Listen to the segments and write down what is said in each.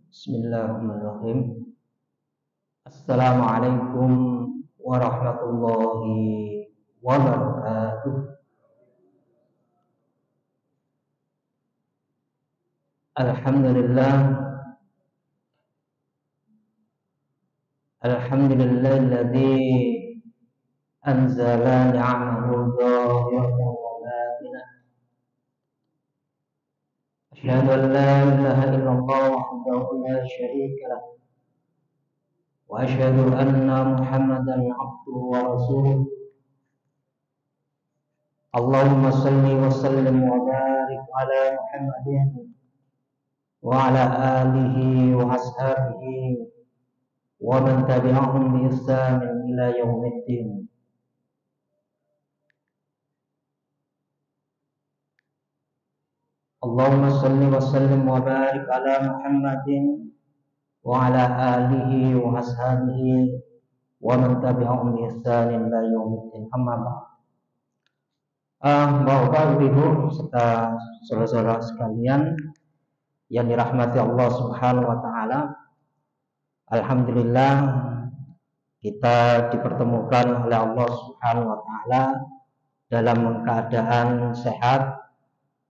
Bismillahirrahmanirrahim. Assalamualaikum warahmatullahi wabarakatuh. Alhamdulillah. Alhamdulillahilladzi anzala ni'amahu zahiratan wa batinah. Asyhadu an la ilaha illallah wahdahu la syarika lah. Wa asyhadu anna Muhammadan abduhu wa rasuluh. Allahumma salli wa sallim wa barik ala Muhammadin wa ala alihi wa ashabihi wa man tabi'ahum bi ihsanin ila yaumiddin. Allahumma salli wa sallim wa barik ala Muhammadin wa ala alihi wa ashabihi wa man tabi'ahum bi ihsanin ila yaumiddin. Amma ba'd. Bapak Ibu serta saudara-saudara sekalian yang dirahmati Allah Subhanahu wa taala. Alhamdulillah kita dipertemukan oleh Allah Subhanahu wa taala dalam keadaan sehat,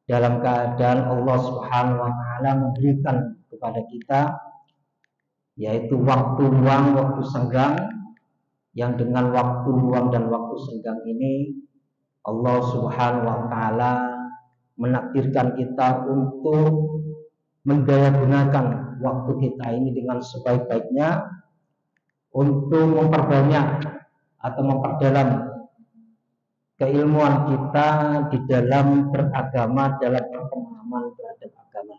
dalam keadaan Allah Subhanahu wa taala memberikan kepada kita yaitu waktu luang, waktu senggang, yang dengan waktu luang dan waktu senggang ini Allah Subhanahu wa taala menakdirkan kita untuk mendayagunakan waktu kita ini dengan sebaik-baiknya untuk memperbanyak atau memperdalam keilmuan kita di dalam beragama, dalam pemahaman terhadap agama.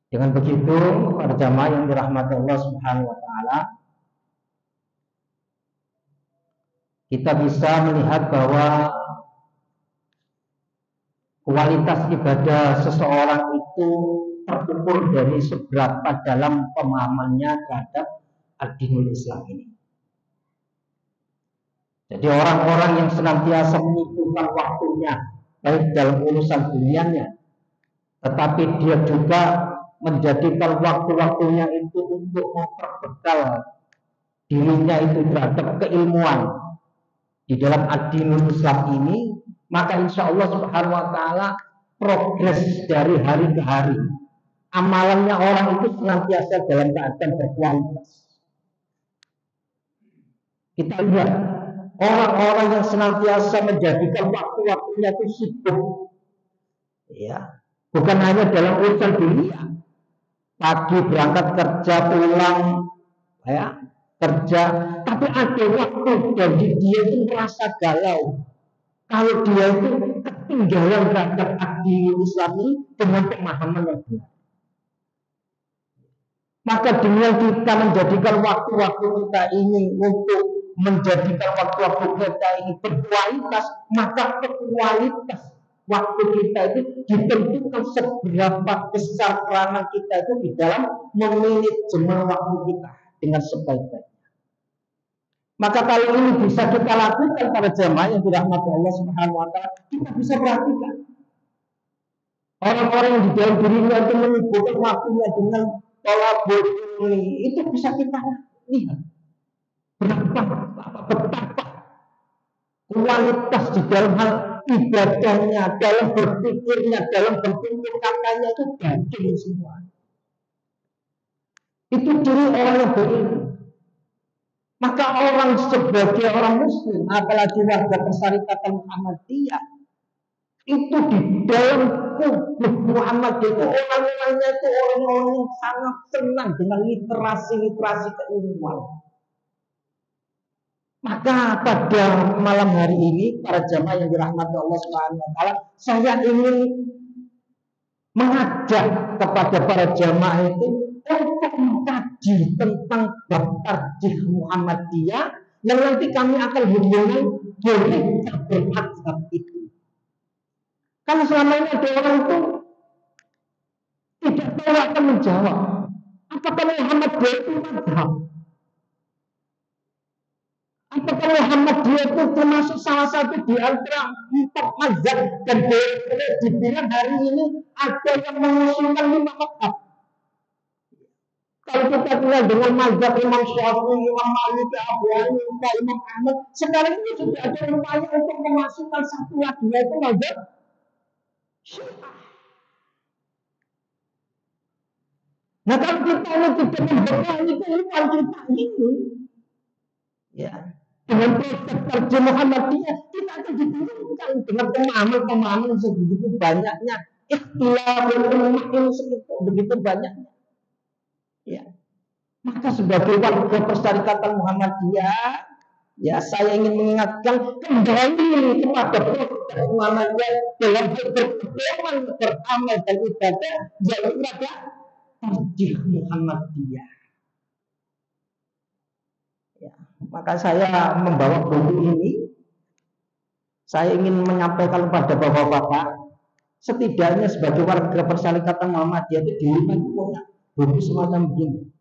Dengan begitu, para jamaah yang dirahmati Allah Subhanahu wa taala, kita bisa melihat bahwa kualitas ibadah seseorang itu terukur dari seberapa dalam pemahamannya terhadap ad-dinul Islam ini. Jadi orang-orang yang senantiasa menyibukkan waktunya baik dalam urusan dunianya, tetapi dia juga menjadikan waktu-waktunya itu untuk memperbekal dirinya itu terhadap keilmuan di dalam ad-dinul Islam ini, maka insya Allah Subhanahu wa taala progres dari hari ke hari. Amalannya orang itu senantiasa dalam keadaan berkualitas. Kita lihat orang-orang yang senantiasa menjadikan waktu-waktunya itu sibuk, ya, bukan hanya dalam urusan dunia. Pagi berangkat kerja, pulang, ya, kerja, tapi ada waktu bagi dia itu merasa galau. Kalau dia itu ketinggalan terhadap ad-dinul Islam ini dengan pemahaman yang benar. Maka dengan kita menjadikan waktu-waktu kita ini untuk menjadikan waktu-waktu kita ini berkualitas, maka kualitas waktu kita itu ditentukan seberapa besar peranan kita itu di dalam memanajemen waktu kita dengan sebaik-baiknya. Maka kalau ini bisa kita lakukan pada jamaah yang dirahmati Allah Subhanahu wa taala, kita bisa perhatikan orang-orang yang di dalam dirinya itu menyibukkan waktunya dengan thalabul ilmi, itu bisa kita lihat betapa kualitas di dalam hal ibadahnya, dalam berpikirnya, dalam berpikir katanya itu bagus semua. Itu ciri orang yang berilmu. Maka orang sebagai orang muslim, apalagi warga persyarikatan Muhammadiyah, itu di dalam kubu Muhammadiyah itu orang-orangnya itu orang-orang yang sangat senang dengan literasi keilmuan. Maka pada malam hari ini, para jamaah yang dirahmati Allah Subhanahu wa taala, saya ingin mengajak kepada para jamaah itu untuk mengkaji tentang bab tarjih Muhammadiyah yang nanti kami akan hubungi boleh beradab itu. Karena selama ini ada orang itu tidak tahu akan menjawab apakah Muhammadiyah itu mazhab, apakah Muhammadiyah itu termasuk salah satu di antara 4 mazhab, dan boleh dibilang hari ini ada yang mengusulkan 5 mazhab. Kalau kita tinggal dengan mazhab Imam Syafi'i, Imam Malik, Abu Hanifah, Imam Ahmad, sekarang ini sudah ada upaya untuk memasukkan satu lagi, yaitu mazhab Syiah. Nah, kalau kita ini tidak membekali keilmuan kita ini, ya, dengan proses terjemah Muhammadiyah, kita akan diturunkan dengan pemahaman-pemahaman sebegitu banyaknya, ikhtilaful ummah ini segitu begitu banyaknya. Ya. Maka sebagai warga Persyarikatan Muhammadiyah, ya saya ingin mengingatkan kembali kepada proses Muhammadiyah dalam berpedoman, beramal dan ibadah, yaitu pada tarjih Muhammadiyah. Ya, maka saya membawa buku ini, saya ingin menyampaikan kepada bapak-bapak, setidaknya sebagai warga Persyarikatan Muhammadiyah itu di rumah punya buku semacam begini.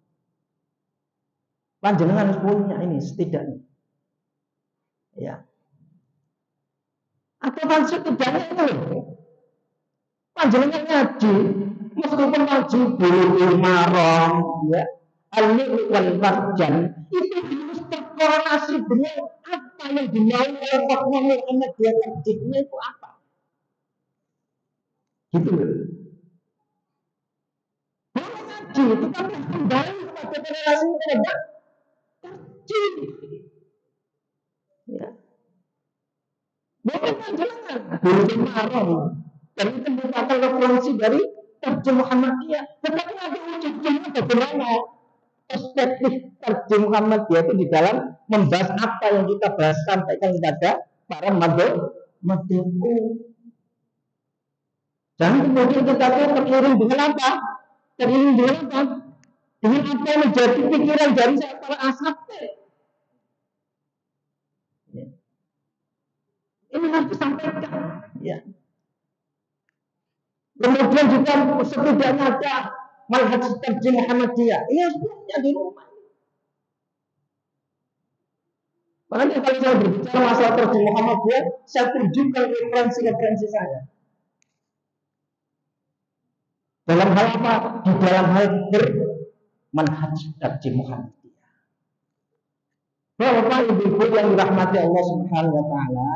Panjenengan punya ini setidaknya, ya. Atau kan setidaknya ini, panjenengan ngaji, meskipun ngaji Bulughul Maram, ya, Al-Lu'lu' wal Marjan, itu harus terkorelasi dengan apa yang dimau oleh Fatwa Muhammadiyah tarjihnya itu apa, gitu loh. Boleh ngaji, tetapi kembali kepada korelasi terhadap tarjih. Ya. Bukan panjenengan Bulughul Maram, dan itu merupakan referensi dari tarjih Muhammadiyah. Tetapi ada ujungnya bagaimana perspektif tarjih Muhammadiyah itu di dalam membahas apa yang kita bahas sampaikan kepada para madhhabu. Jangan kemudian kita teriring dengan apa? Teriring dengan apa? Dengan apa yang menjadi pikiran dari para ashabi. Ini harus disampaikan, ya. Kemudian juga setidaknya ada manhaj tarjih Muhammadiyah. Ini harus punya di rumah. Makanya kalau saya berbicara masalah tarjih Muhammadiyah, saya tunjukkan referensi saya. Dalam hal apa? Di dalam hal bermanhaj tarjih Muhammadiyah. Bapak Ibu yang dirahmati Allah Subhanahu wa taala,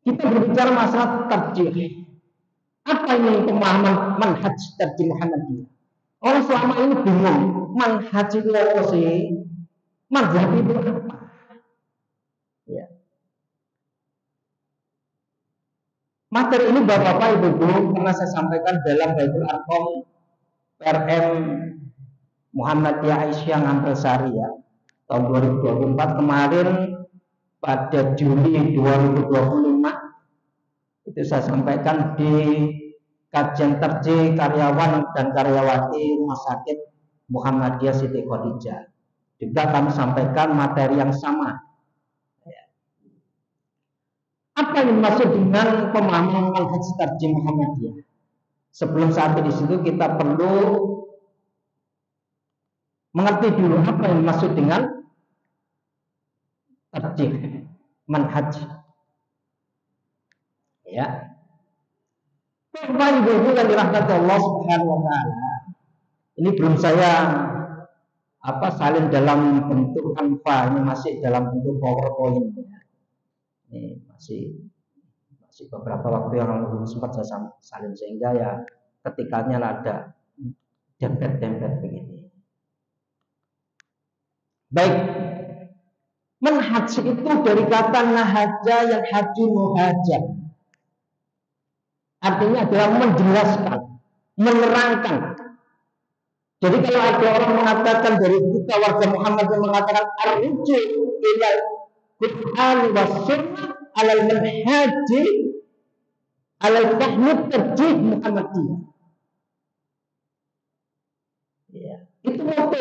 kita berbicara masalah tarjih. Apa ini pemahaman manhaj tarjih Muhammadiyah? Orang selama ini bingung, manhaj itu apa sih? Mazhab itu apa? Ya. Materi ini Bapak Ibu pernah saya sampaikan dalam Baitul Arqam RM Muhammadiyah Aisyah Ngampel Sari, ya, tahun 2024 kemarin pada Juli 2025 itu saya sampaikan di kajian tarjih karyawan dan karyawati Rumah Sakit Muhammadiyah Siti Khadijah. Juga kami sampaikan materi yang sama. Apa yang dimaksud dengan pemahaman manhaj tarjih Muhammadiyah? Sebelum sampai di situ kita perlu mengerti dulu apa yang dimaksud dengan tarjih manhaj. Ya. Bapak Ibu yang dirahmati Allah Subhanahu wa taala. Ini belum saya salin dalam bentuk Canva, ini masih dalam bentuk PowerPoint. Ini masih beberapa waktu yang lalu belum sempat saya salin, sehingga ya ketikanya ada dempet-dempet begini. Baik, manhaj itu dari kata nahaja yang haji muhajah. Artinya adalah menjelaskan, menerangkan. Jadi kalau ada orang mengatakan dari kita warga Muhammad yang mengatakan ar-ruju' ilal Quran wa sunnah alal manhaji alal fahmi tarjih Muhammadiyah. Ya, itu moto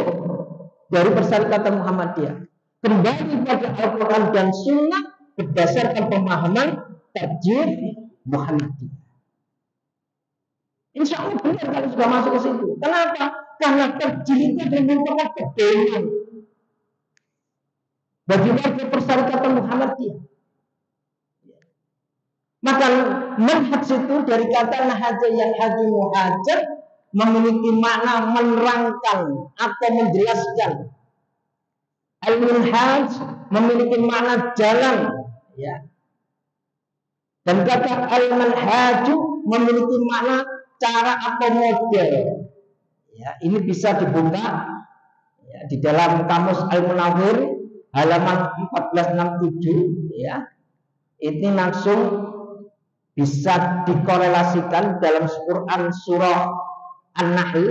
dari Persyarikatan Muhammadiyah. Kembali pada Al-Quran dan Sunnah berdasarkan pemahaman tarjih Muhammadiyah. Insya Allah benar kalau sudah masuk ke situ. Kenapa? Karena tarjih itu merupakan pedoman bagi warga Persyarikatan Muhammadiyah. Maka manhaj itu dari kata nahaja yang haji muhajir memiliki makna menerangkan atau menjelaskan. Al-minhaj memiliki makna jalan, ya. Dan kata al-manhaju memiliki makna cara atau model. Ya, ini bisa dibuka ya, di dalam kamus Al-Munawwir halaman 1467 ya. Ini langsung bisa dikorelasikan dalam Quran surah An-Nahl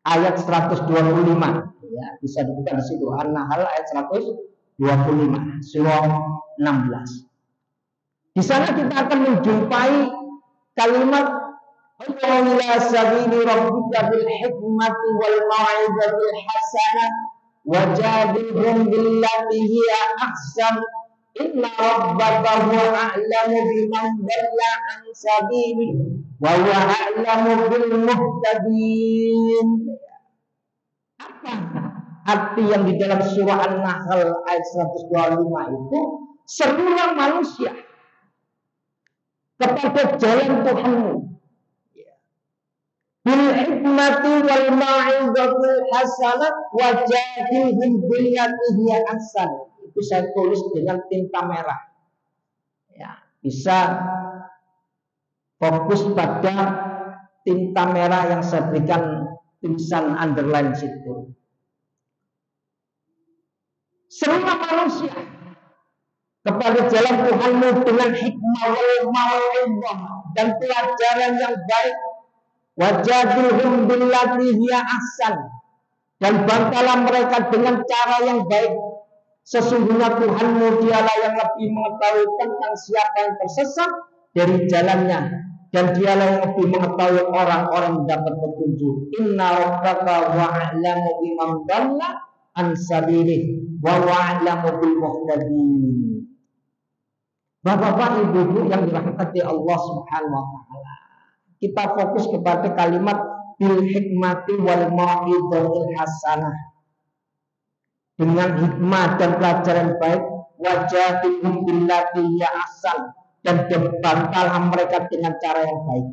ayat 125 ya, bisa dibuka di situ An-Nahl ayat 125 surah 16. Di sana kita akan menjumpai kalimat ila sabili rabbika bil hikmati wal mau'izatil hasanah wajadilhum billati hiya ahsan inna rabbaka huwa a'lamu biman dhalla an sabili wa huwa a'lamu bil muhtadin. Apa arti yang di dalam surah An-Nahl ayat 125 itu? Seluruh manusia kepada jalan Tuhanmu bil hikmati wal mau'izatil hasanah wajadilhum billati hiya ahsan. Itu saya tulis dengan tinta merah ya, bisa fokus pada tinta merah yang saya berikan tulisan underline situ. Semua manusia kepada jalan Tuhanmu dengan hikmah wal mau'izah dan pelajaran yang baik. Wajadilhum billati hiya ahsan, dan bantalah mereka dengan cara yang baik. Sesungguhnya Tuhanmu dialah yang lebih mengetahui tentang siapa yang tersesat dari jalannya, dan dialah yang lebih mengetahui orang-orang yang dapat petunjuk. Inna rabbaka wa a'lamu biman dhalla an sabilihi wa a'lamu bil muhtadin. Bapak-bapak, ibu-ibu yang dirahmati Allah Subhanahu wa taala, kita fokus kepada kalimat bil hikmati wal mau'izatil hasanah, dengan hikmah dan pelajaran baik. Wajadilhum billati hiya ahsan, dan bantalah mereka dengan cara yang baik.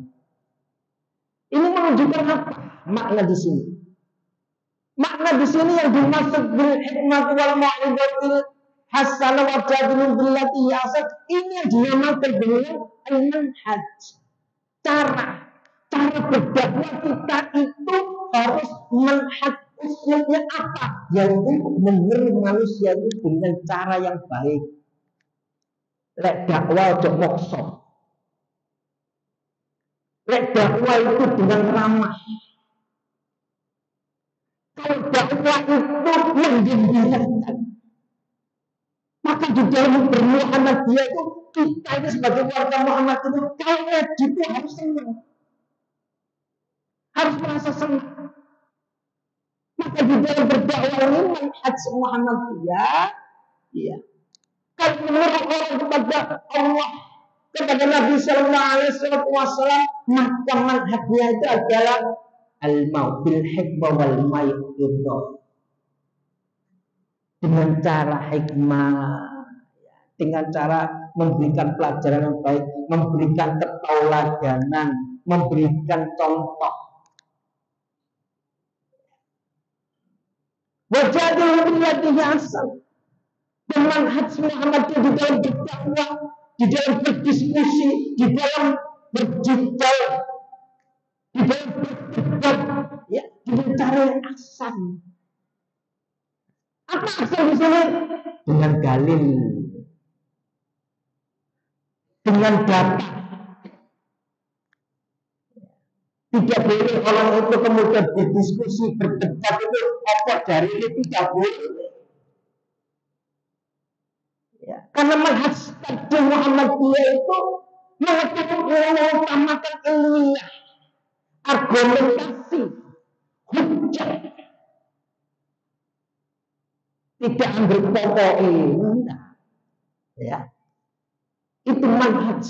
Ini menunjukkan apa makna di sini? Makna di sini yang dimaksud bil hikmati wal mau'izatil hasanah wajadilhum billati hiya ahsan, ini yang dinamakan dengan al-manhaj. Cara berdakwah kita itu harus manhaj usulnya apa? Yaitu menyeru manusia itu dengan cara yang baik. Lek dakwah ojo mokso. Lek dakwah itu dengan ramah. Kalau dakwah itu menggembirakan, maka di dalam bermuhammadiyah itu kita ini sebagai warga Muhammad itu kalau itu harus senang, harus merasa senang. Maka di dalam berdakwah ini manhaj Muhammadiyah, ya. Kalau menurut orang kepada Allah, kepada Nabi Sallallahu Alaihi Wasallam, maka manhajnya itu adalah al-mau bil hikmah wal mau'izah, dengan cara hikmah, dengan cara memberikan pelajaran yang baik, memberikan ketauladanan, memberikan contoh. Wajadilhum billati hiya ahsan, dengan manhaj Muhammadiyah di dalam berdakwah, di dalam berdiskusi, di dalam berjidal, di dalam berdebat, ya, dengan cara yang ahsan. Apa ahsan di sini? Dengan dalil, dengan data. Tidak boleh orang itu kemudian berdiskusi, berdebat itu apa dari itu tidak boleh. Ya, karena manhaj Muhammadiyah itu mengutamakan ilmiah, argumentasi, hujjah. Tidak ambil pokok ini. Ya. Itu manhaj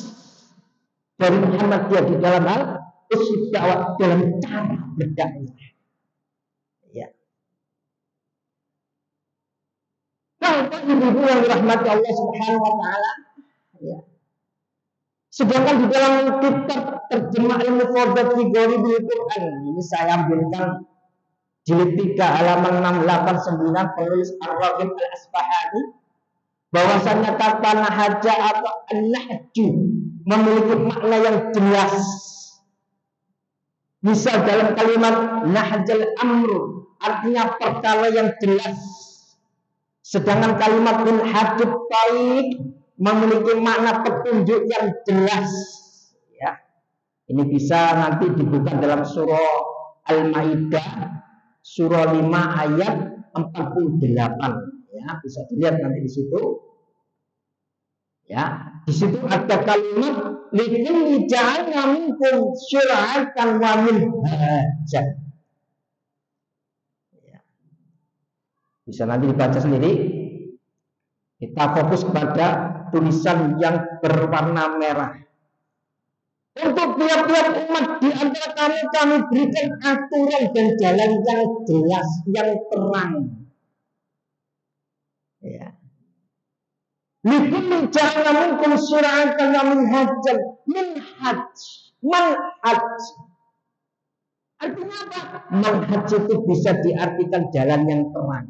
dari Muhammadiyah di dalam hal usul dakwah, dalam cara berdakwah. Ya. Kalau ibu-ibu yang dirahmati Allah Subhanahu wa taala, ya. Sedangkan di dalam kitab terjemah ilmu Fadl fi Ghoribil Quran, ini saya ambilkan jilid 3 halaman 689 penulis Ar-Raghib Al-Asbahani, bahwasannya kata nahaja atau an-nahju memiliki makna yang jelas. Misal dalam kalimat nahjal amru artinya perkara yang jelas. Sedangkan kalimat min hadid taib memiliki makna petunjuk yang jelas. Ya. Ini bisa nanti dibuka dalam surah Al-Maidah surah 5 ayat 48. Ya, bisa dilihat nanti di situ. Ya, di situ ada kalimat likulli ja'alna minkum syir'atan wa minhajan. Ya. Bisa nanti dibaca sendiri. Kita fokus kepada tulisan yang berwarna merah. Untuk tiap-tiap umat di antara kami berikan aturan dan jalan yang jelas, yang terang. Ya. Likulli ja'alna minkum syir'atan wa minhajan. Manhaj. Artinya apa? Manhaj itu bisa diartikan jalan yang terang.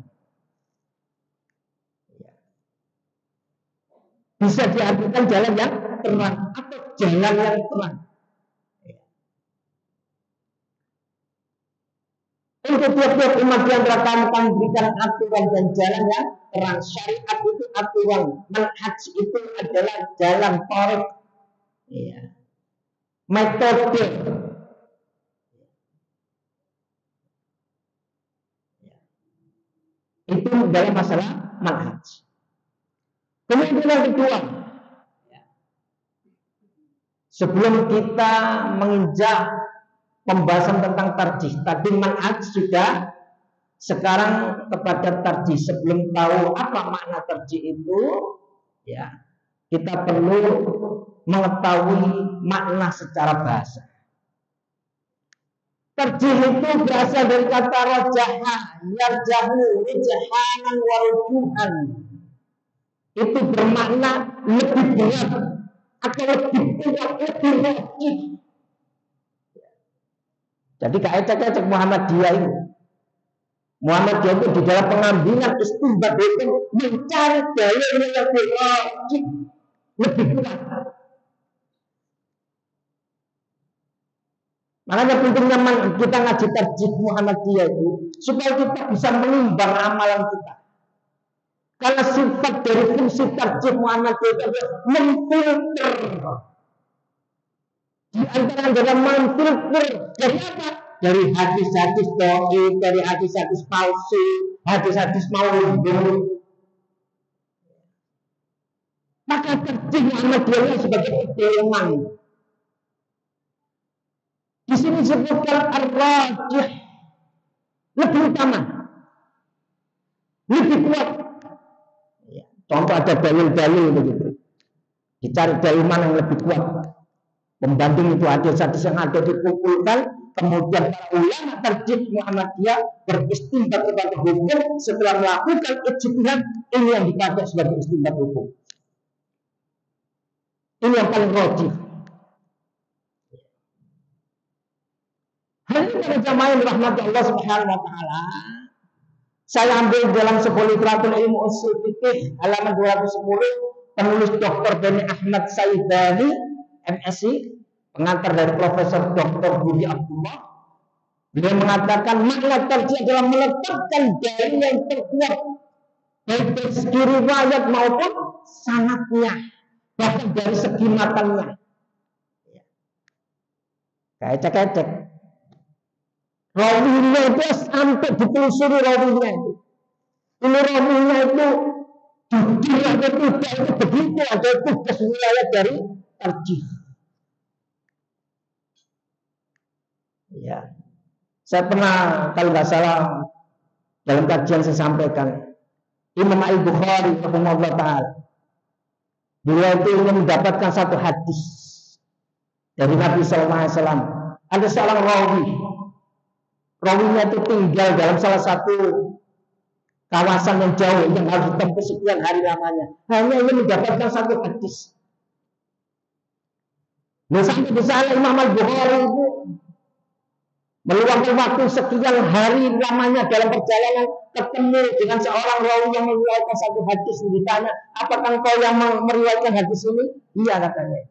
Bisa diartikan jalan yang terang atau jalan yang terang. Untuk tiap-tiap umat yang akan berikan aturan dan jalan yang terang. Syariat itu aturan, manhaj itu adalah jalan tarik, ya. Metode. Itu dalam masalah manhaj. Kemudian yang kedua, sebelum kita menginjak pembahasan tentang tarjih, tadi manhaj sudah, sekarang kepada tarjih. Sebelum tahu apa makna tarjih itu, ya, kita perlu mengetahui makna secara bahasa. Tarjih itu berasal dari kata rajaha, yarjahu, rijhanan wa rujuhan. Itu bermakna lebih berat atau lebih kuat, lebih rajin. Jadi kayak Muhammadiyah itu. Muhammadiyah itu di dalam pengambilan istinbat itu mencari dalil yang lebih rajin, lebih kuat. Makanya pentingnya kita ngaji tarjih Muhammadiyah itu supaya kita bisa menimbang amalan kita. Karena sifat dari fungsi tarjih Muhammadiyah itu memfilter. Di antara dalam memfilter dari apa? Dari hadis-hadis dhaif, dari hadis-hadis palsu, hadis-hadis maudhu. Maka tarjih Muhammadiyah sebagai pedoman. Di sini disebutkan ar-rajih, lebih utama, lebih kuat. Ya, contoh ada dalil-dalil begitu. Dicari dalil mana yang lebih kuat. Pembanding itu hadis-hadis yang ada dikumpulkan, kemudian para ulama tarjih Muhammadiyah beristinbat kepada hukum setelah melakukan ijtihad, ini yang dipakai sebagai istinbat hukum. Ini yang paling rajih. Hal ini para jamaah yang dirahmati Allah Subhanahu wa taala. Saya ambil dalam sebuah literatur ilmu usul fikih halaman 210, penulis Dr. Beni Ahmad Saidani, MSc, pengantar dari Profesor Dr. Budi Abdullah. Beliau mengatakan makna tarjih adalah meletakkan dalil yang terkuat baik dari segi riwayat maupun sanadnya, bahkan dari segi matanya. Kayak rawinya itu sampai ditelusuri rawinya itu. Ini rawinya itu jujur atau tidak itu begitu, ada tugas wilayah dari tarjih. Ya, saya pernah kalau nggak salah dalam kajian saya sampaikan Imam Al-Bukhari rahimahullah taala. Beliau itu ingin mendapatkan satu hadis dari Nabi Sallallahu Alaihi Wasallam. Ada seorang rawinya itu tinggal dalam salah satu kawasan yang jauh yang harus ditempuh sekian hari lamanya. Hanya ingin mendapatkan satu hadis. Sampai misalnya Imam Al-Bukhari itu meluangkan waktu sekian hari lamanya dalam perjalanan ketemu dengan seorang rawi yang meriwayatkan satu hadis. Ditanya, apakah engkau yang meriwayatkan hadis ini? Iya, katanya.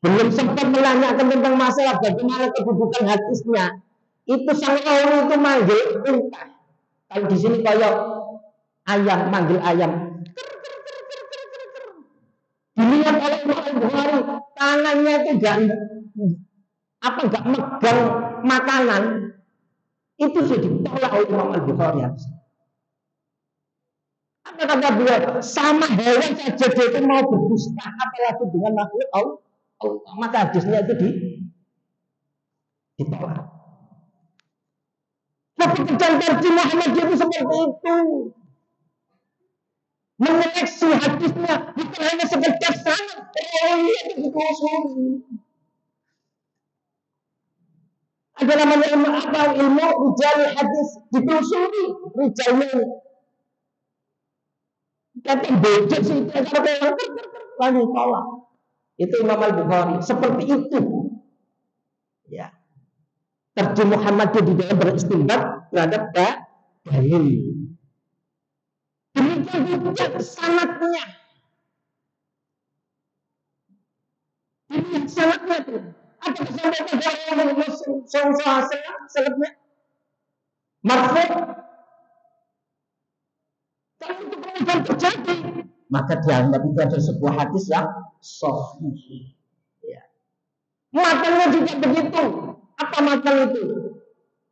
Belum sempat menanyakan tentang masalah bagaimana kedudukan hadisnya, itu sang rawi itu manggil unta. Kalau di sini kayak ayam, manggil ayam. Dilihat oleh Imam Al-Bukhari, tangannya itu enggak megang makanan, itu sudah ditolak oleh Imam Al-Bukhari. Apa kata beliau? Sama hewan saja dia itu mau berdusta, apalagi dengan makhluk Allah. Maka hadisnya itu ditolak. Tapi kecantikan Muhammad itu seperti itu. Menyeleksi hadisnya bukan hanya sekedar sanad, itu ditelusuri. Ada namanya ilmu rijal hadis, ditelusuri rijalnya. Kata beda sih itu lagi tolak. Itu Imam Al-Bukhari seperti itu. Ya. Terjemah Muhammad di dalam beristinbat terhadap dalil. Demikian juga sanadnya. Demikian sanadnya itu. Ada kesampaian dari Muslim sanadnya. Marfu. Kalau itu kemudian terjadi, maka dianggap itu adalah sebuah hadis yang sahih. Ya. Matanya juga begitu. Apa matan itu?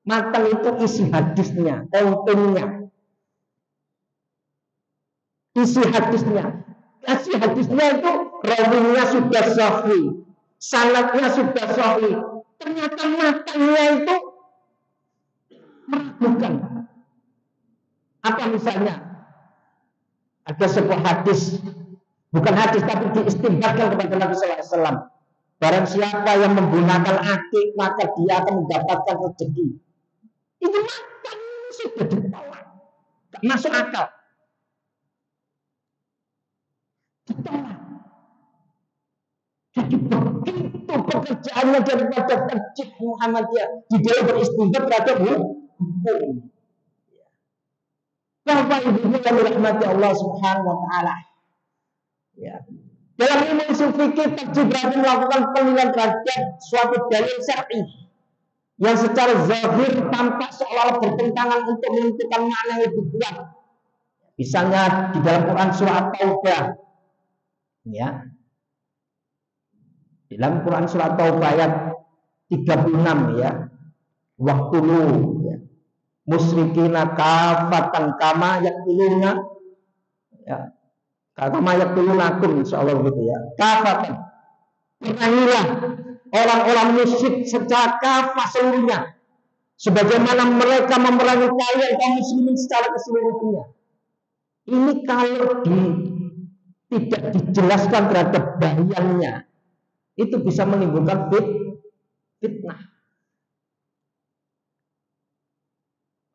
Matan itu isi hadisnya, kontennya. Isi hadisnya itu rawinya sudah sahih, sanadnya sudah sahih. Ternyata matanya itu meragukan. Apa misalnya? Ada sebuah hadis, bukan hadis tapi diistinbatkan kepada Nabi SAW. Barang siapa yang menggunakan akik, maka dia akan mendapatkan rezeki. Itu matanya sudah ditolak, tidak masuk akal. Ditolak. Jadi begitu pekerjaannya daripada terjih Muhammadiyah di dalam beristinbat terhadap hukum. Bapak Ibu yang dirahmati Allah Subhanahu wa taala. Ya. Dalam ilmu usul fikih terjih berarti melakukan penilaian terhadap suatu dalil syar'i yang secara zahir tampak seolah-olah bertentangan untuk menentukan makna yang lebih kuat. Misalnya di dalam Quran surah At-Taubah. Ya. Di dalam Quran surah Taubah ayat 36 ya. Waqtulu ya. Musyrikina kafatan kama yaqtuluna ya. Kama yaqtulunakum insyaallah begitu ya. Kafatan. Perangilah orang-orang musyrik secara kafah seluruhnya. Sebagaimana mereka memerangi kalian kaum muslimin secara keseluruhannya. Ini kalau tidak dijelaskan terhadap bayannya, itu bisa menimbulkan fitnah.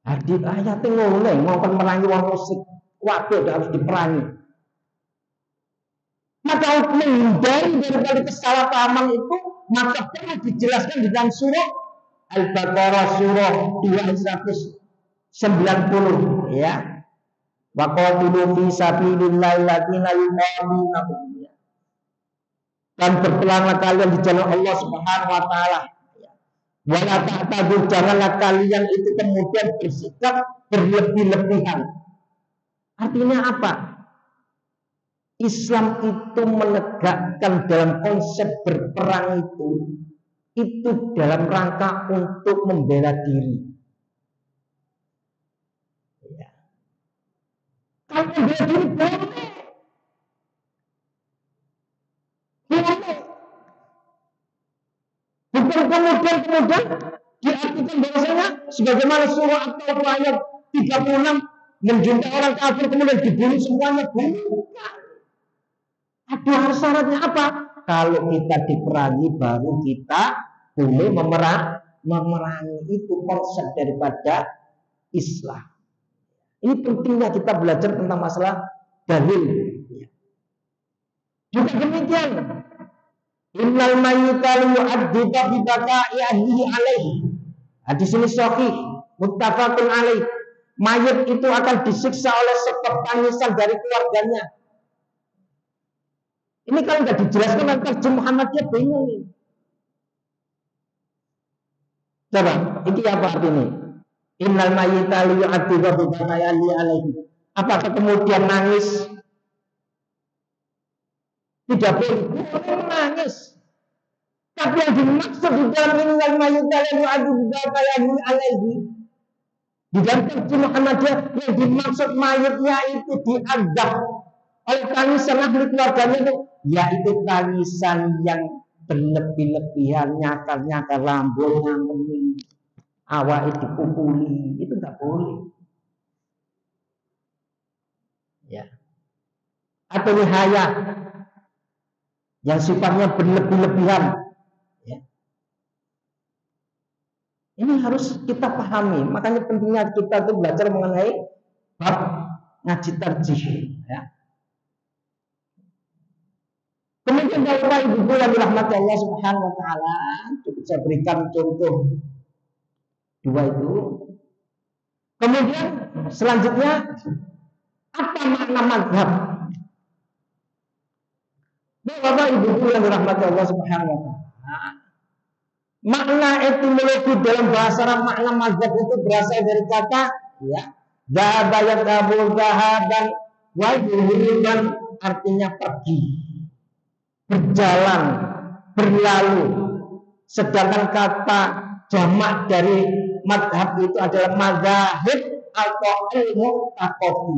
Hadis ayatnya ngomong mau merangi orang musyrik, waktu harus diperangi. Maka menghindari daripada kesalahpahaman itu, maka perlu dijelaskan di dalam surah Al-Baqarah surah 290 ya. Wa qatilu fi sabilillahi alladziina yuqatilunakum. Dan berperanglah kalian di jalan Allah Subhanahu wa taala. Wala ta'tadu, janganlah kalian itu kemudian bersikap berlebih-lebihan. Artinya apa? Islam itu menegakkan dalam konsep berperang itu dalam rangka untuk membela diri. Ya. Kalau membela diri boleh. Bukan kemudian diartikan bahwasanya sebagaimana surah At-Taubah ayat 36 menjuntai orang kafir kemudian dibunuh semuanya. Bukan. Ada syaratnya apa? Kalau kita diperangi baru kita boleh memerangi. Itu konsep daripada Islam. Ini pentingnya kita belajar tentang masalah dalil. Juga demikian. Innal mayyita yu'adzibu bi baka'i ahlihi alaihi. Hadis ini sahih, muttafaqun alaih. Mayat itu akan disiksa oleh sebab tangisan dari keluarganya. Ini kalau nggak dijelaskan nanti Muhammadiyah bingung. Coba, ini apa artinya? Innal mayyita yu'adzibu bi baka'i ahlihi alaihi. Apakah kemudian nangis? Tidak boleh menangis. Tapi yang dimaksud di dalam innal mayyita yu'adzibu bi baka'i ahlihi alaihi, di dalam tafsir Muhammadiyah yang dimaksud mayatnya itu diadab oleh tangisan ahli keluarganya itu, yaitu tangisan yang berlebih-lebihan, nyakar-nyakar rambutnya, awak dipukuli, itu nggak boleh. Ya. Atau nihaya yang sifatnya berlebih-lebihan. Ini harus kita pahami. Makanya pentingnya kita tuh belajar mengenai bab ngaji tarjih. Ya. Kemudian Bapak Ibu yang dirahmati Allah Subhanahu Wa Taala, cukup saya berikan contoh dua itu. Kemudian selanjutnya apa makna mazhab? Bapak Ibu yang dirahmati Allah Subhanahu Wa Taala. Makna etimologi dalam bahasa Arab, makna mazhab itu berasal dari kata ya, dhahaba yadhabu dhahaban wa yuhriban, artinya pergi, berjalan, berlalu. Sedangkan kata jamak dari mazhab itu adalah mazahib atau ilmu taqafi.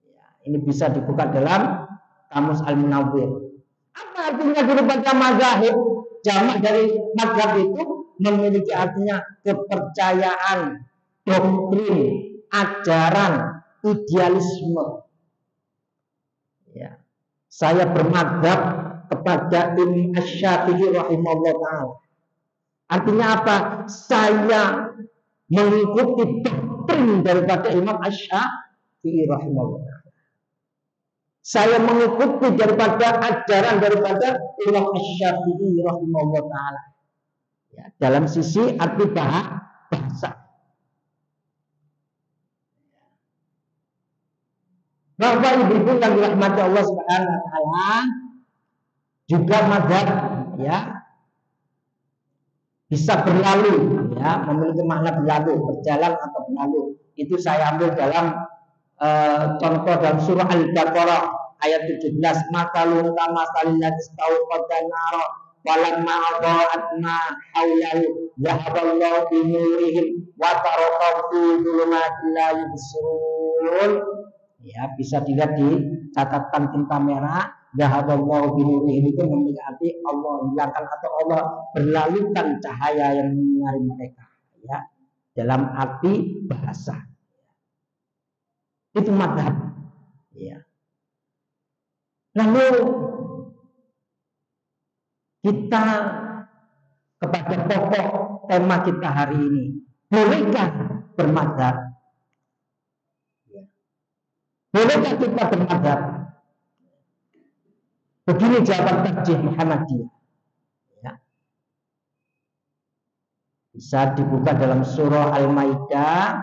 Ya, ini bisa dibuka dalam Kamus Al-Munawwir. Apa artinya daripada mazahib? Jamak dari mazhab itu memiliki artinya kepercayaan, doktrin, ajaran, idealisme. Ya. Saya bermadzhab kepada Imam Asy-Syafi'i rahimahullah ta'ala. Artinya apa? Saya mengikuti doktrin daripada Imam Asy-Syafi'i rahimahullah ta'ala. Saya mengikuti daripada ajaran daripada Imam Asy-Syafi'i rahimahullah ta'ala. Ya, dalam sisi arti bahasa. Bapak Ibu yang dirahmati Allah Subhanahu Wa Ta'ala, juga mazhab ya bisa berlalu, ya, memiliki makna berlalu, berjalan atau berlalu. Itu saya ambil dalam contoh dalam surah Al-Baqarah ayat 17, matalun kama salillati stauqatan nara walamma adaat ma haulahu zahaballahu bi nurihim wa tarakaw fi dhulumatin la yubsirun. Ya, bisa dilihat di catatan tinta merah, zahaballahu bi nurihim itu memiliki arti Allah hilangkan atau Allah berlalukan cahaya yang menyinari mereka, ya, dalam arti bahasa. Itu mazhab. Ya. Lalu kita kepada pokok tema kita hari ini, bolehkah bermadzhab? Ya. Bolehkah kita bermadzhab? Begini jawaban tarjih Muhammadiyah. Ya. Bisa dibuka dalam surah Al-Maidah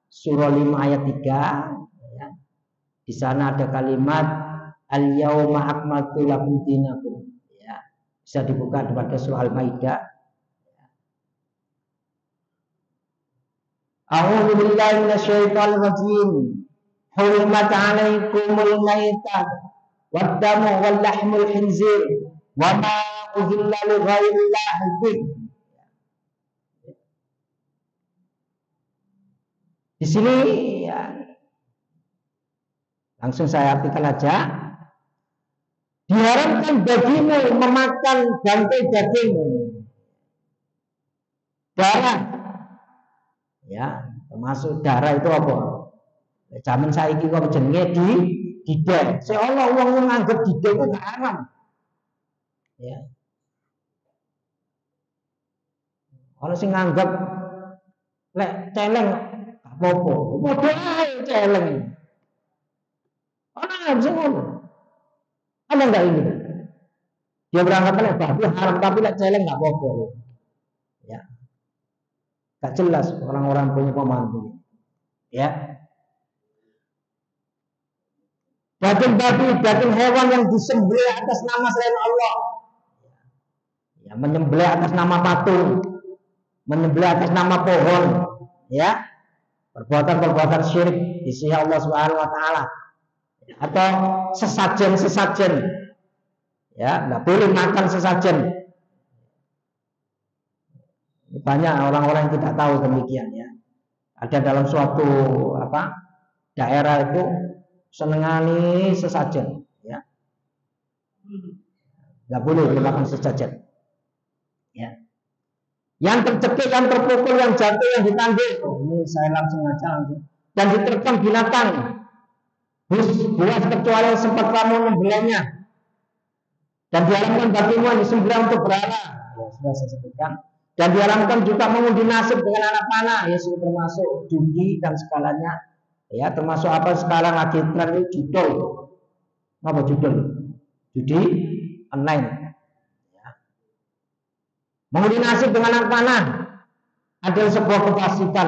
surah 5 ayat 3, ya. Di sana ada kalimat al-yauma akmaltu lakum dinakum, ya. Bisa dibuka pada surah Al-Maidah. A'udzu billahi minasyaitonir rajim. Hurimat 'alaikumul maitah wad-damu wal lahmul khinzir wa ma uhilla li ghairillahi bih. Di sini ya, langsung saya artikan aja. Diharamkan bagimu memakan bangkai daging, darah, ya, termasuk darah itu apa? Zaman saiki kok jenenge didek. Seolah wong nganggep didek itu gak haram. Ya. Orang sing nganggep lek celeng apa-apa, padha ae celeng. Ana sing ngono. Ana enggak ini? Dia beranggapan babi haram, tapi lek celeng nggak apa-apa. Ya, nggak jelas orang-orang punya pemahaman. Ya, daging babi, daging hewan yang disembelih atas nama selain Allah, ya, menyembelih atas nama patung, menyembelih atas nama pohon, ya, perbuatan-perbuatan syirik di sisi Allah Subhanahu Wa Taala, atau sesajen, ya, nggak boleh makan sesajen. Banyak orang-orang yang tidak tahu demikian, ya. Ada dalam suatu daerah itu senengani sesajen, ya, nggak boleh dimakan sesajen, ya. Yang tercekik, yang terpukul, yang jatuh, yang ditanduk, ini saya langsung aja dan diterkam binatang buas kecuali sempat kamu membelainya, dan diharamkan bagimu yang disembelih untuk berhala, ya, sudah saya sebutkan. Dan diharamkan juga mengundi nasib dengan anak panah, ya, termasuk judi dan segalanya, ya, termasuk apa sekarang lagi tren judul, apa judul? Judi online. Ya. Mengundi nasib dengan anak panah adalah sebuah kefasikan.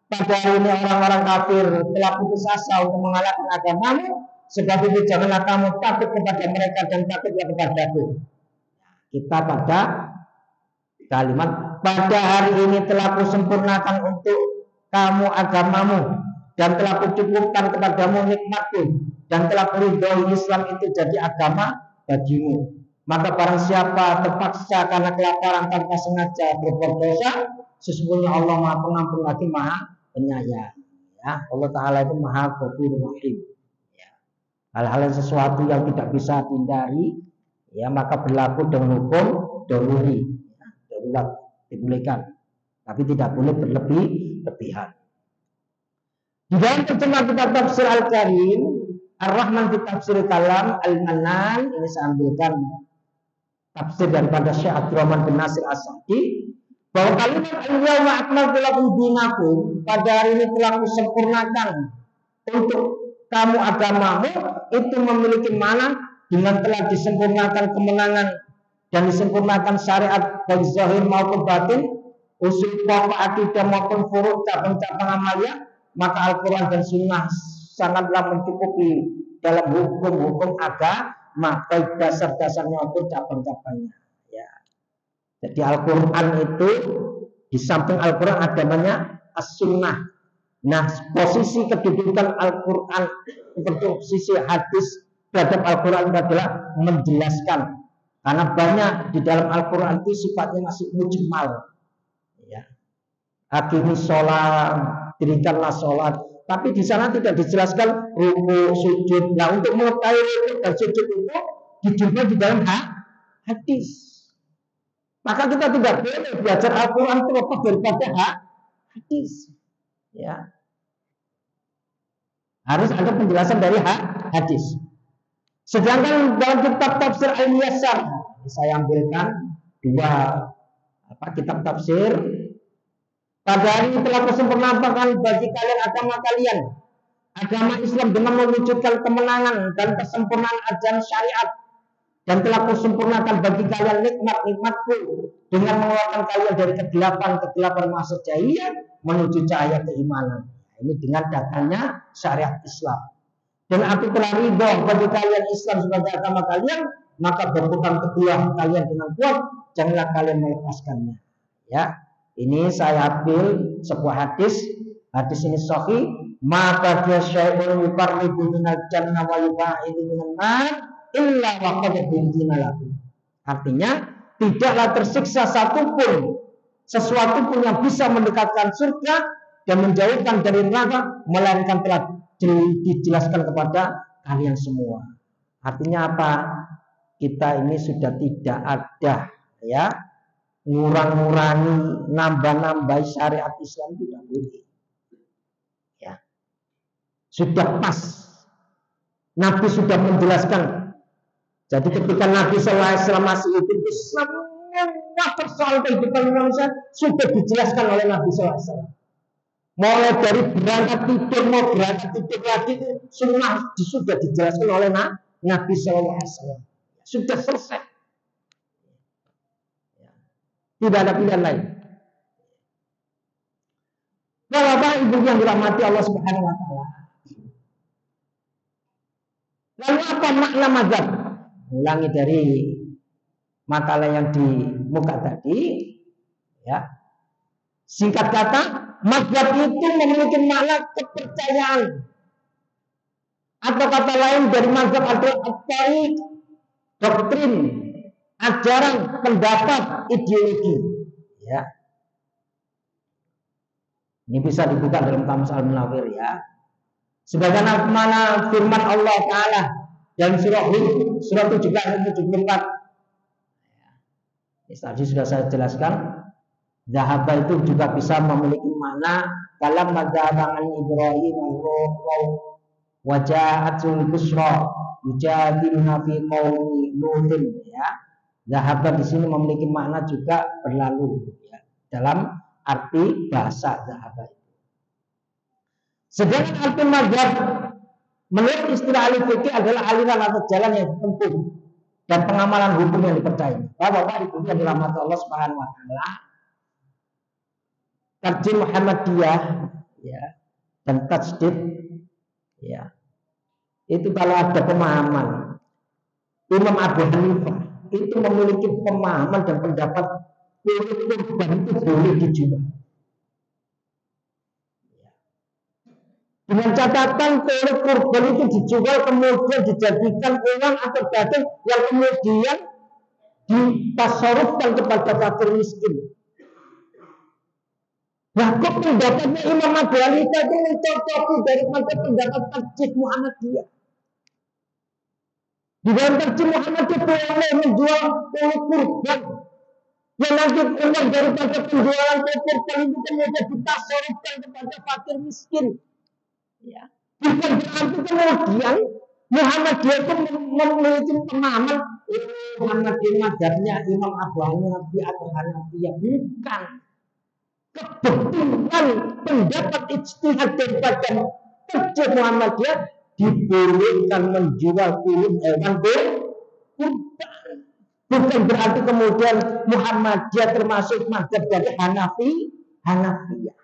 Pada hari ini orang-orang kafir telah putus asa untuk mengalahkan agamamu, sebab itu janganlah kamu takut kepada mereka dan takutlah kepadaku. Kita pada kalimat pada hari ini telah kusempurnakan untuk kamu agamamu dan telah kucukupkan kepadamu nikmatku dan telah kuridhoi Islam itu jadi agama bagimu. Maka barang siapa terpaksa karena kelaparan tanpa sengaja berbuat dosa, sesungguhnya Allah Maha Pengampun lagi Maha Penyayang. Ya, Allah Taala itu Maha Ghafurur Rahim. Ya. Hal-hal sesuatu yang tidak bisa dihindari, ya, maka berlaku dengan hukum daruri. Dibolehkan, tapi tidak boleh berlebihan. Di dalam terjemah kitab tafsir Al-Karim, Ar-Rahman fi Tafsir Kalam Al-Manan, ini saya ambilkan tafsir daripada Syekh Abdurrahman bin Nasir As-Sa'di, bahwa kalimat al-yawma akmaltu lakum dinakum, pada hari ini telah kusempurnakan untuk kamu agamamu, itu memiliki mana dengan telah disempurnakan kemenangan dan disempurnakan syariat baik zahir maupun batin, usul pokok akidah maupun furuk cabang-cabang amalia, maka Al-Quran dan Sunnah sangatlah mencukupi dalam hukum-hukum agama, baik dasar-dasarnya maupun cabang-cabangnya. Ya. Jadi Al-Quran itu di samping Al-Quran ada namanya As-Sunnah. Nah, posisi kedudukan Al-Quran untuk sisi hadis terhadap Al-Quran adalah menjelaskan. Karena banyak di dalam Al-Quran itu sifatnya masih mujmal, ya. Aqimi sholat, dirikanlah sholat, tapi di sana tidak dijelaskan ruku, sujud. Nah, untuk mengetahui ruku dan sujud itu dijumpai di dalam hadis. Maka kita tidak boleh belajar Al-Quran terlepas daripada hadis, ya. Harus ada penjelasan dari hadis. Sedangkan dalam kitab tafsir Al-Yassar, saya ambilkan dua kitab tafsir. Pada hari ini telah kusempurnakan bagi kalian agama kalian, agama Islam, dengan mewujudkan kemenangan dan kesempurnaan ajaran syariat, dan telah kusempurnakan bagi kalian nikmatku dengan mengeluarkan kalian dari kegelapan masa jahiliyah menuju cahaya keimanan. Ini dengan datangnya syariat Islam. Dan aku telah ridho bagi kalian Islam sebagai agama kalian, maka berpegang teguhlah kalian dengan kuat, janganlah kalian melepaskannya. Ya, ini saya ambil sebuah hadis ini sahih, maka dia syai'un yuqarribu minal jannah wa yubaidu minan nar illa wa qad bintina lahu. Artinya, tidaklah tersiksa sesuatu pun yang bisa mendekatkan surga dan menjauhkan dari neraka, melainkan telah dijelaskan kepada kalian semua. Artinya apa? Kita ini sudah tidak ada, ya, ngurang-ngurangi, nambah-nambah syariat Islam, tidak boleh. Ya. Sudah pas. Nabi sudah menjelaskan. Jadi ketika Nabi SAW masih hidup, semua persoalan kehidupan manusia sudah dijelaskan oleh Nabi SAW. Mulai dari berangkat tidur, mau berangkat tidur lagi, sunnah sudah dijelaskan oleh Nabi SAW. Sudah selesai. Tidak ada pilihan lain. Bapak Ibu yang dirahmati Allah Subhanahu wa taala. Lalu apa makna mazhab? Ulangi dari makalah yang di muka tadi, ya. Singkat kata, mazhab itu memiliki makna kepercayaan. Atau kata lain dari mazhab adalah tariq, doktrin, ajaran, pendapat, ideologi. Ya. Ini bisa dibuka dalam Kamus Al-Munawwir, ya. Sebagaimana firman Allah Ta'ala dalam surah Hud, surah 17 ayat 74. Ini tadi sudah saya jelaskan. Zahaba itu juga bisa memiliki makna dalam madzaban Ibrahim waja'atul busra yujadiluna fi qaumi Lutin, ya. Zahaba di sini memiliki makna juga berlalu, ya, dalam arti bahasa zahaba. Sedangkan arti mazhab menurut istilah ahli fikih adalah aliran atau jalan yang ditempuh dan pengamalan hukum yang dipercayai. Bapak Ibu yang dirahmati Allah Subhanahu wa taala, Tarjih Muhammadiyah, ya, dan tajdid, ya, itu kalau ada pemahaman Imam Abu Hanifah itu memiliki pemahaman dan pendapat kurban itu boleh dijual. Dengan catatan kulit kurban itu dijual kemudian dijadikan uang atau daging yang kemudian ditasarufkan kepada fakir miskin. Nah, kok pendapatnya Imam Abu Hanifah itu mencocoki daripada pendapat Tarjih Muhammadiyah. Di dalam Tarjih Muhammadiyah boleh menjual kulit kurban yang nanti uang daripada penjualan kulit kurban itu kemudian ditasarufkan kepada fakir miskin. Ya. Bukan berarti kemudian Muhammadiyah itu memiliki pemahaman Muhammadiyah mazhabnya Imam Abu Hanifah atau Hanafiyah. Bukan. Kebetulan pendapat ijtihad daripada Tarjih Muhammadiyah dibolehkan menjual kulit hewan kurban. Bukan berarti kemudian Muhammadiyah termasuk mazhab dari Hanafiyah.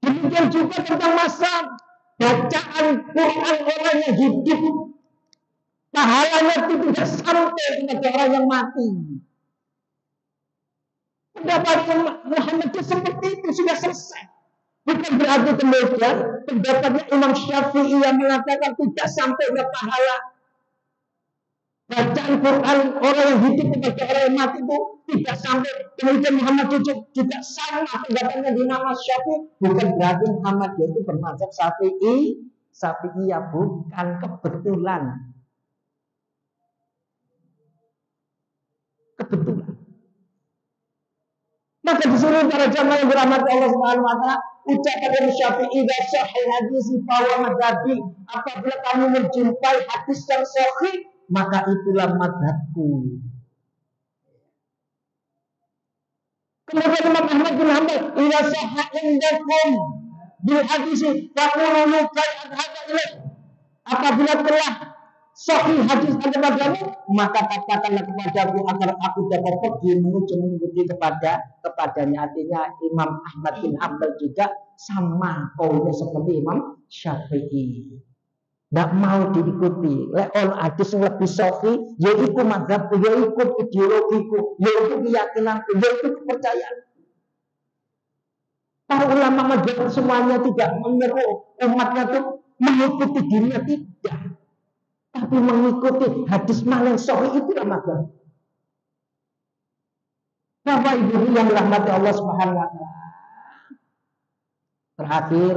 Demikian juga tentang masa bacaan Quran orang yang hidup, pahalanya itu tidak sampai kepada orang yang mati. Pendapat Muhammadiyah seperti itu sudah selesai. Bukan berarti kemudian pendapatnya Imam Syafi'i yang mengatakan tidak sampai ke pahala bacaan Quran orang yang hidup kepada orang yang mati itu tidak sampai. Kemudian Muhammadiyah juga sama pendapatnya di nama Syafi'i. Bukan berarti Muhammadiyah itu bermazhab Syafi'iyah, bukan, kebetulan. Maka di sini para jamaah yang dirahmati Allah Subhanahu wa taala, ucapan Imam Syafi'i dan sahih hadis bahwa madhabi, apabila kamu menjumpai hadis yang sahih, maka itulah madhabku. Kemudian Imam Ahmad bin Hanbal, ila sahha indakum bil hadis faqulu kai'adhaba ilaih. Apabila telah sahih hadis Anda padamu, maka katakanlah kepadaku agar aku dapat pergi menuju mengikuti kepadanya. Artinya Imam Ahmad bin Hanbal juga sama kaulnya seperti Imam Syafi'i. Tidak mau diikuti. Leon hadis yang lebih sahih, yaitu mazhabku, yaitu ideologiku, yaitu keyakinanku, yaitu kepercayaan. Para ulama mazhab semuanya tidak menyeru umatnya itu mengikuti dirinya, tidak. Tapi mengikuti hadis yang sahih, itulah mazhab. Bapak Ibu yang dirahmati Allah Subhanahu wa taala. Terakhir,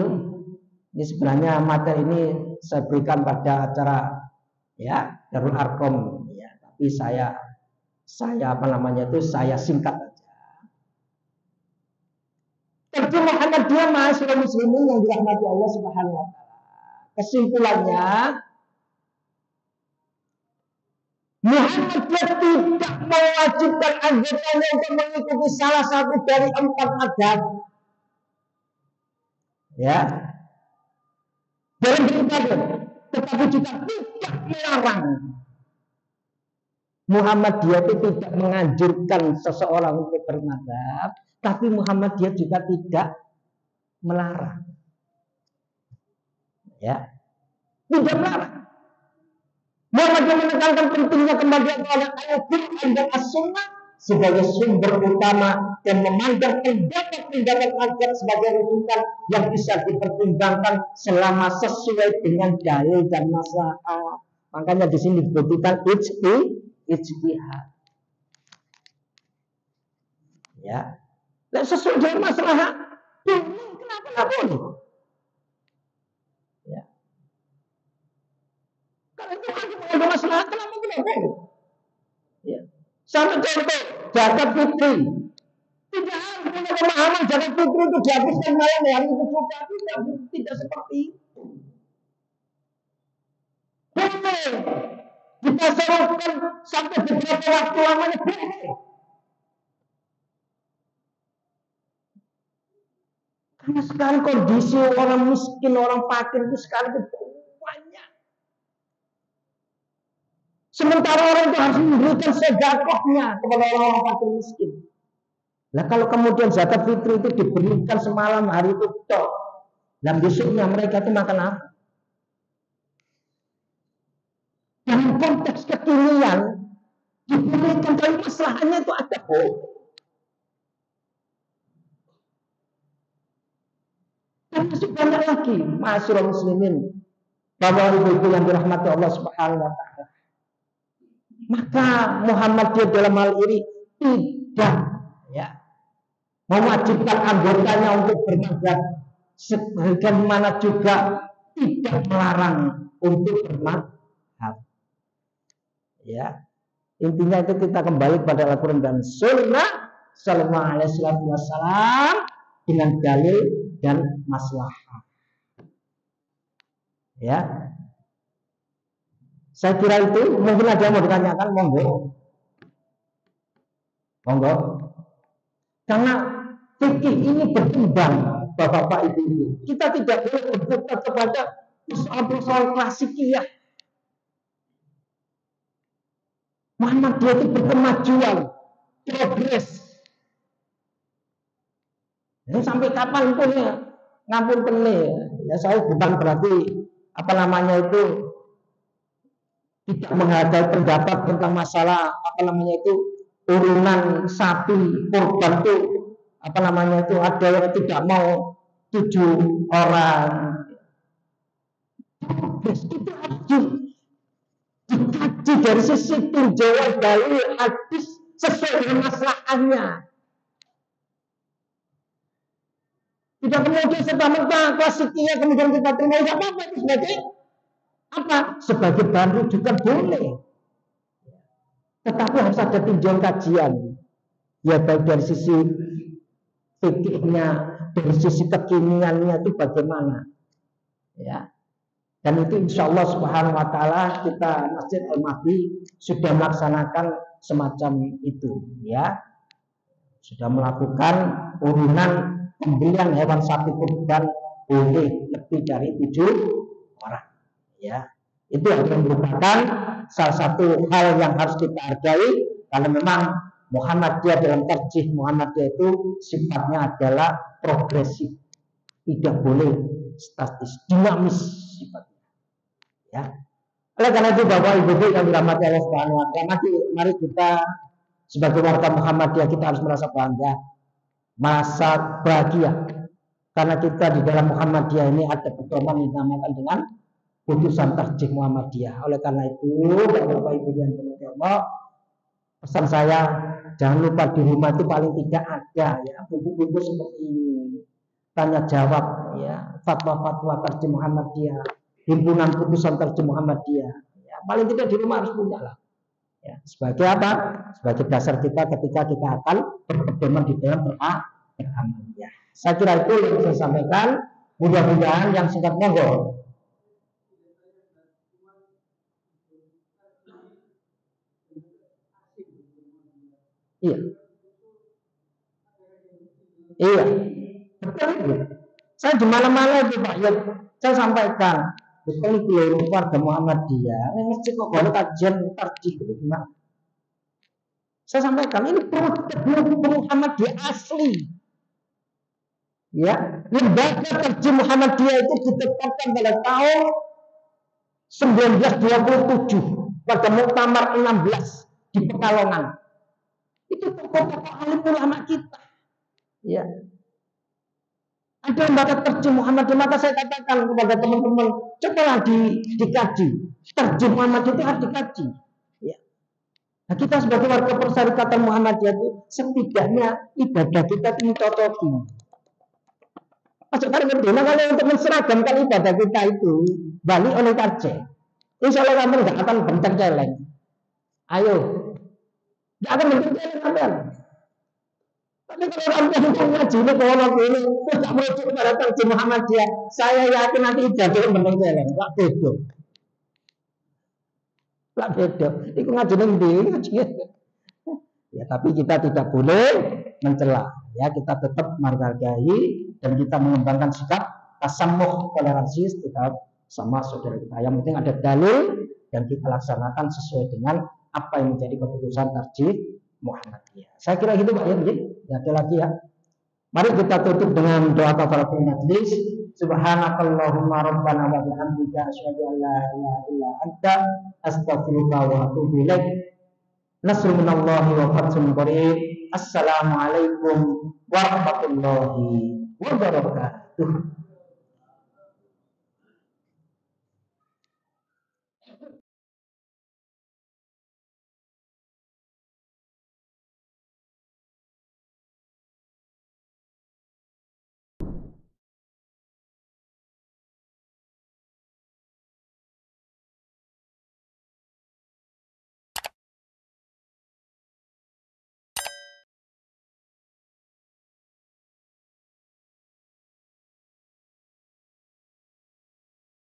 ini sebenarnya materi ini saya berikan pada acara, ya, Darul Arkom, ya, tapi saya singkat aja. Tarjih Muhammadiyah ma'asyiral muslimin yang dirahmati Allah Subhanahu wa taala. Kesimpulannya, Muhammadiyah tidak mewajibkan anggotanya untuk mengikuti salah satu dari 4 mazhab. Ya. Dalam beribadah, tetapi juga tidak melarang. Muhammadiyah itu tidak menganjurkan seseorang untuk bermadzhab, tapi Muhammadiyah juga tidak melarang. Ya, tidak melarang. Muhammadiyah menekankan pentingnya kembali kepada Al-Quran dan As-Sunnah sebagai sumber utama dan memandang pendapat-pendapat mazhab sebagai rujukan yang bisa dipertimbangkan selama sesuai dengan dalil dan maslahat. Makanya di sini dibutuhkan ijtihad. Ya, dan sesuai dengan maslahat. Kenapa nggak boleh? Ya, kalau itu ada maslahat, kenapa tidak boleh? Ya. Sama contoh zakat fitri, tidak harus punya pemahaman zakat fitri itu dihabiskan malam hari itu juga tidak seperti itu. Boleh ditasawufkan sampai beberapa waktu lamanya boleh. Karena sekarang kondisi orang miskin, orang fakir itu sekarang itu banyak. Sementara orang itu harus memberikan sedekahnya kepada orang-orang fakir miskin. Nah kalau kemudian zakat fitri itu diberikan semalam hari itu toh, dan besoknya mereka itu makan apa? Dalam konteks kekinian diberikan, kalau masalahnya itu ada kok. Dan masih banyak lagi ma'asyiral muslimin, bapak ibu yang dirahmati Allah Subhanahu wa taala. Maka Muhammadiyah dalam hal ini tidak mewajibkan anggotanya untuk bermadzhab, sebagaimana juga tidak melarang untuk bermadzhab. Ya, intinya itu kita kembali kepada Al-Quran dan Sunnah Sallallahu Alaihi Wasallam dengan dalil dan maslahat. Ya, saya kira itu. Mungkin ada yang mau ditanyakan, monggo. Karena fikih ini berkembang, bapak-bapak ibu. Kita tidak boleh berputar kepada persoalan klasikiyah. Muhammadiyah itu berkemajuan, progres. Ini sampai kapan pun ya, ngampun ya saya bukan berarti itu tidak menghargai pendapat tentang masalah urunan sapi korban itu ada yang tidak mau 7 orang. Itu harus dikaji dari sisi tinjauan dalil hadis sesuai dengan masalahnya. Tidak kemudian serta-merta klasiknya kemudian kita terima, tidak apa-apa, itu sebagai apa? Sebagai bahan rujukan boleh. Tetapi harus ada tinjauan kajian. Ya baik dari sisi fikihnya, dari sisi kekiniannya itu bagaimana. Ya. Dan itu insya Allah Subhanahu wa taala kita Masjid Al-Mahdi sudah melaksanakan semacam itu, ya. Sudah melakukan urunan pembelian hewan sapi kurban boleh lebih dari 7 orang, ya. Itu yang merupakan salah satu hal yang harus kita hargai, karena memang Muhammadiyah dalam tarjih Muhammadiyah itu sifatnya adalah progresif, tidak boleh statis, dinamis sifatnya. Ya. Oleh karena itu Bapak Ibu yang dirahmati Allah Subhanahu wa taala, mari kita sebagai warga Muhammadiyah kita harus merasa bangga, merasa bahagia karena kita di dalam Muhammadiyah ini ada pedoman yang dinamakan dengan putusan tarjih Muhammadiyah. Oleh karena itu Bapak Ibu yang dirahmati Allah, pesan saya jangan lupa di rumah itu paling tidak ada ya buku-buku seperti ini, tanya jawab ya, fatwa-fatwa tarjih Muhammadiyah, himpunan putusan tarjih Muhammadiyah, ya, paling tidak di rumah harus punya lah. Ya, sebagai apa? Sebagai dasar kita ketika kita akan berpedoman di dalam beramal. Ya. Saya kira itu yang saya sampaikan. Mudah-mudahan yang singkat monggo. Iya. Iya. Betul. Saya di mana-mana itu Pak, ya, saya sampaikan. Betul itu warga Muhammadiyah. Ini masjid kok boleh kajian tarjih itu gimana? Saya sampaikan ini produk Muhammadiyah asli. Ya, lembaga terjih Muhammadiyah itu ditetapkan pada tahun 1927 pada Muktamar 16 di Pekalongan. Itu tokoh-tokoh alim ulama kita. Ya. Ada lembaga terjih Muhammadiyah, maka saya katakan kepada teman-teman, cobalah dikaji. Terjih Muhammadiyah itu harus dikaji. Ya. Nah, kita sebagai warga Persyarikatan Muhammadiyah itu setidaknya ibadah kita itu mencocoki. Masuk Merdeka kalau untuk menseragamkan ibadah kita itu balik oleh Aceh. Insya Allah kamu nggak akan bentar celeng. Ayo, nggak akan bentar celeng kamu. Tapi kalau kamu ngaji ini ini tidak merujuk kepada terjih Muhammadiyah, saya yakin nanti ibadah bentar celeng. Nggak beda. Nggak beda. Itu ngaji nanti. Ya, tapi kita tidak boleh mencela. Ya, kita tetap menghargai dan kita mengembangkan sikap tasamuh, toleransi tetap sama saudara kita. Yang penting ada dalil dan kita laksanakan sesuai dengan apa yang menjadi keputusan terjih Muhammadiyah. Saya kira gitu Pak ya. Ya, ada lagi ya. Mari kita tutup dengan doa kafaratul majlis. Subhanakallahumma rabbana wa bihamdika asyhadu an la ilaha illa anta astaghfiruka wa atubu ilaik. Nasrun minallahi wa fathun qarib. Assalamualaikum warahmatullahi wabarakatuh.